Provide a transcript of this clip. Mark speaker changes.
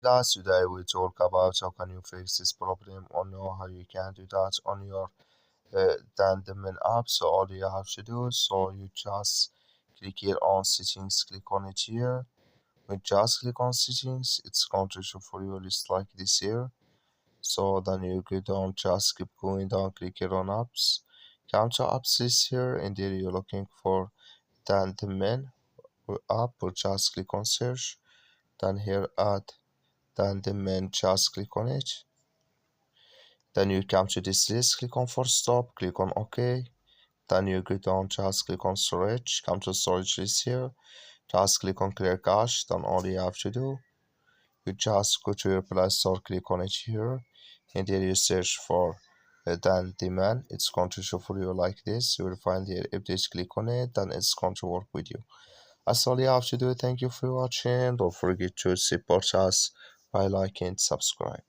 Speaker 1: class. Today we talk about how can you fix this problem or know how you can do that on your Tendermint app. So all you have to do, so you just click here on settings, click on it here. We just click on settings, it's going to show for you a list like this here. So then you go down, just keep going down, click here on apps. Come to apps list here, and there you're looking for Tendermint app, or just click on search. Then here add Tendermint, just click on it. Then you come to this list, click on force stop, click on OK. Then you go down, just click on storage, come to storage list here, just click on clear cache. Then all you have to do, you just go to your Play Store, click on it here, and here you search for Tendermint. It's going to show for you like this. You will find here, if you click on it, then it's going to work with you. That's all you have to do. Thank you for watching. Don't forget to support us by liking and subscribe.